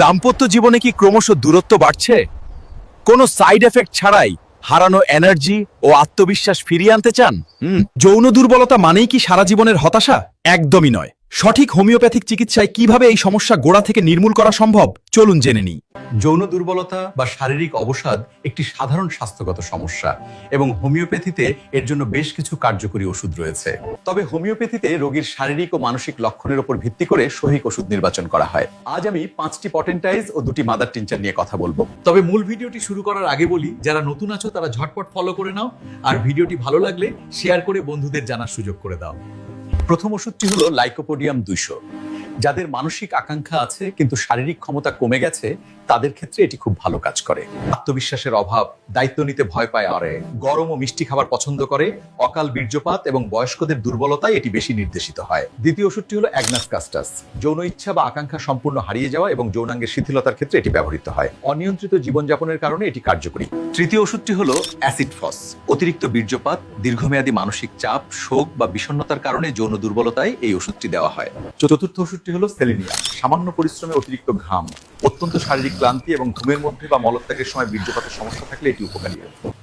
দাম্পত্য জীবনে কি ক্রমশ দূরত্ব বাড়ছে? কোনো সাইড এফেক্ট ছাড়াই হারানো এনার্জি ও আত্মবিশ্বাস ফিরিয়ে আনতে চান? যৌন দুর্বলতা মানেই কি সারা জীবনের হতাশা? একদমই নয়। সঠিক হোমিওপ্যাথিক চিকিৎসায় কিভাবে এই সমস্যা গোড়া থেকে নির্মূল করা সম্ভব, চলুন জেনে নিই। যৌন দুর্বলতা বা শারীরিক অবসাদ একটি সাধারণ স্বাস্থ্যগত সমস্যা এবং হোমিওপ্যাথিতে এর জন্য বেশ কিছু কার্যকরী ওষুধ রয়েছে। তবে হোমিওপ্যাথিতে রোগীর শারীরিক ও মানসিক লক্ষণের উপর ভিত্তি করে সঠিক ওষুধ নির্বাচন করা হয়। আজ আমি 5টি পটেন্টাইজ ও 2টি মাদার টিনচার নিয়ে কথা বলবো। তবে মূল ভিডিওটি শুরু করার আগে বলি, যারা নতুন আছো তারা ঝটপট ফলো করে নাও, আর ভিডিওটি ভালো লাগলে শেয়ার করে বন্ধুদের জানার সুযোগ করে দাও। প্রথম ওষুধটি হলো লাইকোপোডিয়াম 200। যাদের মানসিক আকাঙ্ক্ষা আছে কিন্তু শারীরিক ক্ষমতা কমে গেছে, তাদের ক্ষেত্রে এটি খুব ভালো কাজ করে। আত্মবিশ্বাসের অভাব, দায়িত্ব নিতে ভয় পায়, আরে গরম ও মিষ্টি খাবার পছন্দ করে, অকাল বীর্যপাত এবং বয়স্কদের দুর্বলতায় এটি বেশি নির্দেশিত হয়। দ্বিতীয় ওষুধটি হলো অ্যাগনাস কাস্টাস। যৌন ইচ্ছা বা আকাঙ্ক্ষা সম্পূর্ণ হারিয়ে যাওয়া এবং যৌনাঙ্গের শিথিলতার ক্ষেত্রে এটি ব্যবহৃত হয়। অনিয়ন্ত্রিত জীবনযাপনের কারণে এটি কার্যকরী। তৃতীয় ওষুধটি হলো অ্যাসিড ফস। অতিরিক্ত বীর্যপাত, দীর্ঘমেয়াদী মানসিক চাপ, শোক বা বিষণ্ণতার কারণে যৌন দুর্বলতায় এই ওষুধটি দেওয়া হয়। চতুর্থ ওষুধটি হলো সেলেনিয়াম। সামান্য পরিশ্রমে অতিরিক্ত ঘাম, অত্যন্ত শারীরিক ক্লান্তি এবং ঘুমের মধ্যে বা মলত্যাগের সময় বীর্যপাতের সমস্যা থাকলে এটি উপকারী।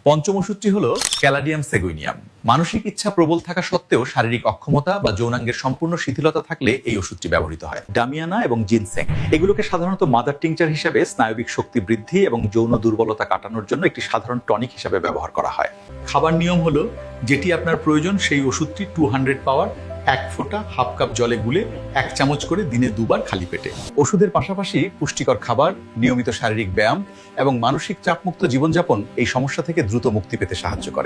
পঞ্চম ওষুধটি হলো ক্যালাডিয়াম সেগুইনিয়াম। মানসিক ইচ্ছা প্রবল থাকা সত্ত্বেও শারীরিক অক্ষমতা বা যৌনাঙ্গের সম্পূর্ণ শিথিলতা থাকলে এই ওষুধটি ব্যবহৃত হয়। ডামিয়ানা এবং জিনসেং এগুলোকে সাধারণত মাদার টিংচার হিসেবে স্নায়বিক শক্তি বৃদ্ধি এবং যৌন দুর্বলতা কাটানোর জন্য একটি সাধারণ টনিক হিসেবে ব্যবহার করা হয়। খাবার নিয়ম হলো, যেটি আপনার প্রয়োজন সেই ওষুধটি 200 পাওয়ার 1 ফোঁটা হাফ কাপ জলে গুলে 1 চামচ করে দিনে 2 বার খালি পেটে। ওষুধের পাশাপাশি পুষ্টিকর খাবার, নিয়মিত শারীরিক ব্যায়াম এবং মানসিক চাপমুক্ত জীবনযাপন এই সমস্যা থেকে দ্রুত মুক্তি পেতে সাহায্য করে।